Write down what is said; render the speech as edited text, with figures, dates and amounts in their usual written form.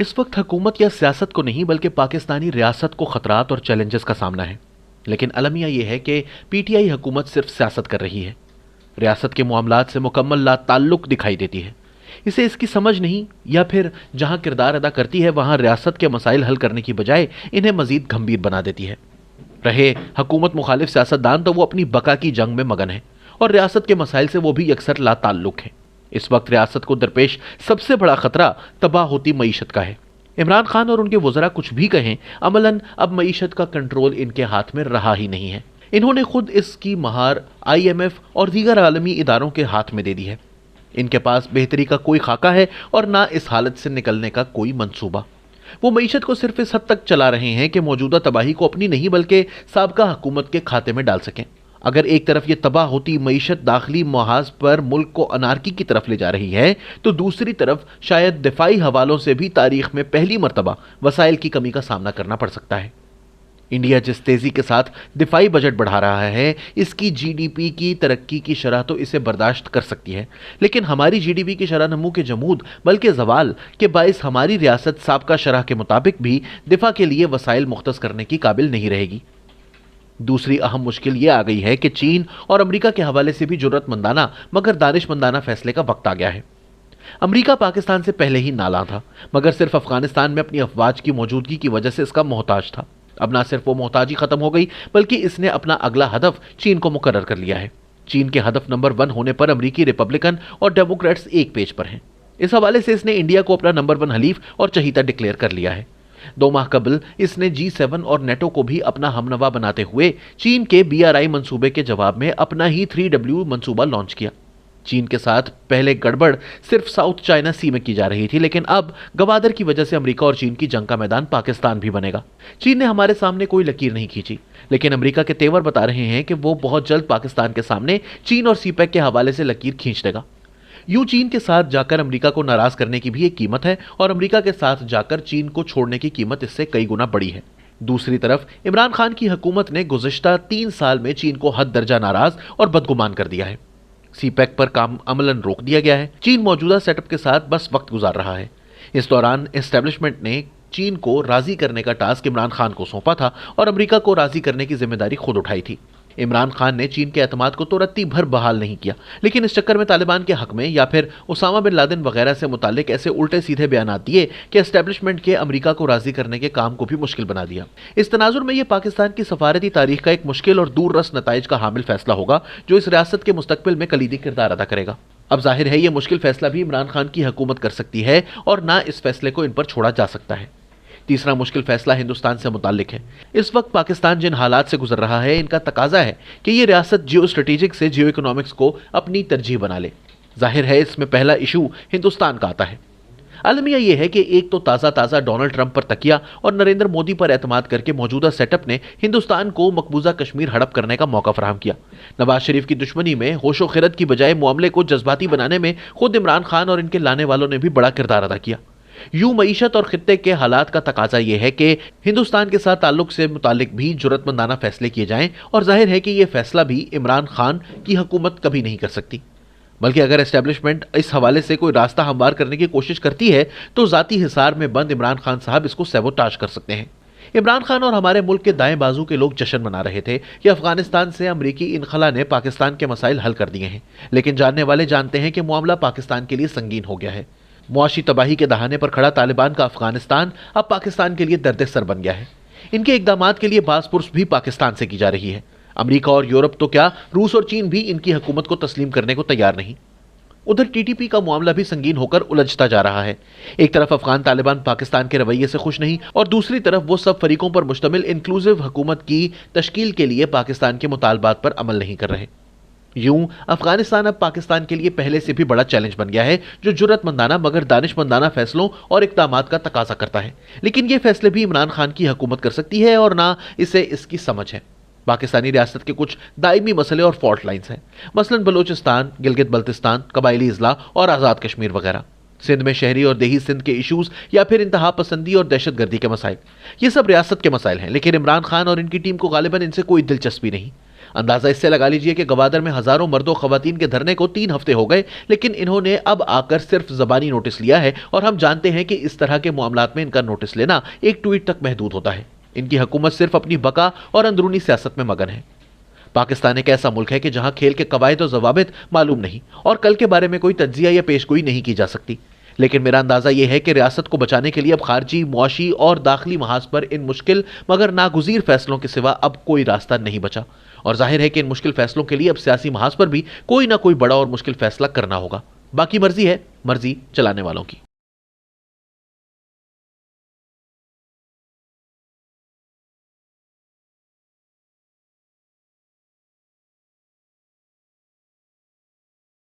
اس وقت حکومت یا سیاست کو نہیں بلکہ پاکستانی ریاست کو خطرات اور چیلنجز کا سامنا ہے، لیکن المیہ یہ ہے کہ پی ٹی آئی حکومت صرف سیاست کر رہی ہے، ریاست کے معاملات سے مکمل لا تعلق دکھائی دیتی ہے۔ اسے اس کی سمجھ نہیں، یا پھر جہاں کردار ادا کرتی ہے وہاں ریاست کے مسائل حل کرنے کی بجائے انہیں مزید گھمبیر بنا دیتی ہے۔ رہے حکومت مخالف سیاستدان تو وہ اپنی بقا کی جنگ میں مگن ہیں، اور ریاست کے مسائل سے وہ بھی یکسر لا تعلق ہیں۔ اس وقت ریاست کو درپیش سب سے بڑا خطرہ تباہ ہوتی معیشت کا ہے۔ عمران خان اور ان کے وزراء کچھ بھی کہیں، عملاً اب معیشت کا کنٹرول ان کے ہاتھ میں رہا ہی نہیں ہے۔ انہوں نے خود اس کی مہار آئی ایم ایف اور دیگر عالمی اداروں کے ہاتھ میں دے دی ہے۔ ان کے پاس بہتری کا کوئی خاکہ ہے اور نہ اس حالت سے نکلنے کا کوئی منصوبہ۔ وہ معیشت کو صرف اس حد تک چلا رہے ہیں کہ موجودہ تباہی کو اپنی نہیں بلکہ سابقہ حکومت کے کھاتے میں ڈال سکیں۔ اگر ایک طرف یہ تباہ ہوتی معیشت داخلی محاذ پر ملک کو انارکی کی طرف لے جا رہی ہے، تو دوسری طرف شاید دفاعی حوالوں سے بھی تاریخ میں پہلی مرتبہ وسائل کی کمی کا سامنا کرنا پڑ سکتا ہے۔ انڈیا جس تیزی کے ساتھ دفاعی بجٹ بڑھا رہا ہے، اس کی جی ڈی پی کی ترقی کی شرح تو اسے برداشت کر سکتی ہے، لیکن ہماری جی ڈی پی کی شرح نمو کے جمود بلکہ زوال کے باعث ہماری ریاست سابقہ شرح کے مطابق بھی دفاع کے لیے وسائل مختص کرنے کی قابل نہیں رہے گی۔ دوسری اہم مشکل یہ آ گئی ہے کہ چین اور امریکہ کے حوالے سے بھی جرأت مندانہ مگر دانش مندانہ فیصلے کا وقت آ گیا ہے۔ امریکہ پاکستان سے پہلے ہی نالاں تھا، مگر صرف افغانستان میں اپنی افواج کی موجودگی کی وجہ سے اس کا محتاج تھا۔ اب نہ صرف وہ محتاجی ختم ہو گئی بلکہ اس نے اپنا اگلا ہدف چین کو مقرر کر لیا ہے۔ چین کے ہدف نمبر 1 ہونے پر امریکی ریپبلکن اور ڈیموکریٹس ایک پیج پر ہیں۔ اس حوالے سے اس نے انڈیا کو اپنا نمبر 1 حلیف اور چہیتا ڈکلیئر کر لیا ہے۔ 2 ماہ قبل اس نے G7 اور نیٹو کو بھی اپنا ہمنوا بناتے ہوئے چین کے BRI منصوبے کے جواب میں اپنا ہی 3W منصوبہ لانچ کیا۔ چین کے ساتھ پہلے گڑبڑ صرف ساؤتھ چائنا سی میں کی جا رہی تھی، لیکن اب گوادر کی وجہ سے امریکہ اور چین کی جنگ کا میدان پاکستان بھی بنے گا۔ چین نے ہمارے سامنے کوئی لکیر نہیں کھینچی، لیکن امریکہ کے تیور بتا رہے ہیں کہ وہ بہت جلد پاکستان کے سامنے چین اور سی پیک کے حوالے سے لکیر کھینچ دے گا۔ یوں چین کے ساتھ جا کر امریکہ کو ناراض کرنے کی بھی ایک قیمت ہے، اور امریکہ کے ساتھ جا کر چین کو چھوڑنے کی قیمت اس سے کئی گنا بڑی ہے۔ دوسری طرف عمران خان کی حکومت نے گزشتہ 3 سال میں چین کو حد درجہ ناراض اور بدگمان کر دیا ہے۔ سی پیک پر کام عملاً روک دیا گیا ہے۔ چین موجودہ سیٹ اپ کے ساتھ بس وقت گزار رہا ہے۔ اس دوران اسٹیبلشمنٹ نے چین کو راضی کرنے کا ٹاسک عمران خان کو سونپا تھا اور امریکہ کو راضی کرنے کی ذمہ داری خود اٹھائی تھی۔ عمران خان نے چین کے اعتماد کو تو رتی بھر بحال نہیں کیا، لیکن اس چکر میں طالبان کے حق میں یا پھر اسامہ بن لادن وغیرہ سے متعلق ایسے الٹے سیدھے بیانات دیے کہ اسٹیبلشمنٹ کے امریکہ کو راضی کرنے کے کام کو بھی مشکل بنا دیا۔ اس تناظر میں یہ پاکستان کی سفارتی تاریخ کا ایک مشکل اور دور رس نتائج کا حامل فیصلہ ہوگا جو اس ریاست کے مستقبل میں کلیدی کردار ادا کرے گا۔ اب ظاہر ہے یہ مشکل فیصلہ بھی عمران خان کی حکومت کر سکتی ہے اور نہ اس فیصلے کو ان پر چھوڑا جا سکتا ہے۔ تیسرا مشکل فیصلہ ہندوستان سے متعلق ہے۔ اس وقت پاکستان جن حالات سے گزر رہا ہے ان کا تقاضا ہے کہ یہ ریاست جیو اسٹریٹجک سے جیو اکنامکس کو اپنی ترجیح بنا لے۔ ظاہر ہے اس میں پہلا ایشو ہندوستان کا آتا ہے۔ المیہ یہ ہے کہ ایک تو تازہ ڈونلڈ ٹرمپ پر تکیہ اور نریندر مودی پر اعتماد کر کے موجودہ سیٹ اپ نے ہندوستان کو مقبوضہ کشمیر ہڑپ کرنے کا موقع فراہم کیا۔ نواز شریف کی دشمنی میں ہوش و خرد کی بجائے معاملے کو جذباتی بنانے میں خود عمران خان اور ان کے لانے والوں نے بھی بڑا کردار ادا کیا۔ یوں معیشت اور خطے کے حالات کا تقاضا یہ ہے کہ ہندوستان کے ساتھ تعلق سے متعلق بھی جرأت مندانہ فیصلے کیے جائیں، اور ظاہر ہے کہ یہ فیصلہ بھی عمران خان کی حکومت کبھی نہیں کر سکتی، بلکہ اگر اسٹیبلشمنٹ اس حوالے سے کوئی راستہ ہموار کرنے کی کوشش کرتی ہے تو ذاتی حصار میں بند عمران خان صاحب اس کو سیبوتاژ کر سکتے ہیں۔ عمران خان اور ہمارے ملک کے دائیں بازو کے لوگ جشن منا رہے تھے کہ افغانستان سے امریکی انخلا نے پاکستان کے مسائل حل کر دیے ہیں، لیکن جاننے والے جانتے ہیں کہ معاملہ پاکستان کے لیے سنگین ہو گیا ہے۔ معاشی تباہی کے دہانے پر کھڑا طالبان کا افغانستان اب پاکستان کے لیے درد سر بن گیا ہے۔ ان کے اقدامات کے لیے باز پرس بھی پاکستان سے کی جا رہی ہے۔ امریکہ اور یورپ تو کیا، روس اور چین بھی ان کی حکومت کو تسلیم کرنے کو تیار نہیں۔ ادھر ٹی ٹی پی کا معاملہ بھی سنگین ہو کر الجھتا جا رہا ہے۔ ایک طرف افغان طالبان پاکستان کے رویے سے خوش نہیں، اور دوسری طرف وہ سب فریقوں پر مشتمل انکلوزیو حکومت کی تشکیل کے لیے پاکستان کے مطالبات پر عمل نہیں کر رہے۔ یوں افغانستان اب پاکستان کے لیے پہلے سے بھی بڑا چیلنج بن گیا ہے، جو جرأت مندانہ مگر دانش مندانہ فیصلوں اور اقدامات کا تقاضا کرتا ہے، لیکن یہ فیصلے بھی عمران خان کی حکومت کر سکتی ہے اور نہ اسے اس کی سمجھ ہے۔ پاکستانی ریاست کے کچھ دائمی مسئلے اور فالٹ لائنز ہیں، مثلاً بلوچستان، گلگت بلتستان، قبائلی اضلاع اور آزاد کشمیر وغیرہ۔ سندھ میں شہری اور دیہی سندھ کے ایشوز یا پھر انتہا پسندی اور دہشت گردی کے مسائل، یہ سب ریاست کے مسائل ہیں، لیکن عمران خان اور ان کی ٹیم کو غالباً ان سے کوئی دلچسپی نہیں۔ اندازہ اس سے لگا لیجئے کہ گوادر میں ہزاروں مرد و خواتین کے دھرنے کو 3 ہفتے ہو گئے، لیکن انہوں نے اب آ کر صرف زبانی نوٹس لیا ہے، اور ہم جانتے ہیں کہ اس طرح کے معاملات میں ان کا نوٹس لینا ایک ٹویٹ تک محدود ہوتا ہے۔ ان کی حکومت صرف اپنی بقا اور اندرونی سیاست میں مگن ہے۔ پاکستان ایک ایسا ملک ہے کہ جہاں کھیل کے قواعد و ضوابط معلوم نہیں اور کل کے بارے میں کوئی تجزیہ یا پیشگوئی نہیں کی جا سکتی، لیکن میرا اندازہ یہ ہے کہ ریاست کو بچانے کے لیے اب خارجی، معاشی اور داخلی محاذ پر ان مشکل مگر ناگزیر فیصلوں کے سوا اب کوئی راستہ نہیں بچا، اور ظاہر ہے کہ ان مشکل فیصلوں کے لیے اب سیاسی محاذ پر بھی کوئی نہ کوئی بڑا اور مشکل فیصلہ کرنا ہوگا۔ باقی مرضی ہے، مرضی چلانے والوں کی۔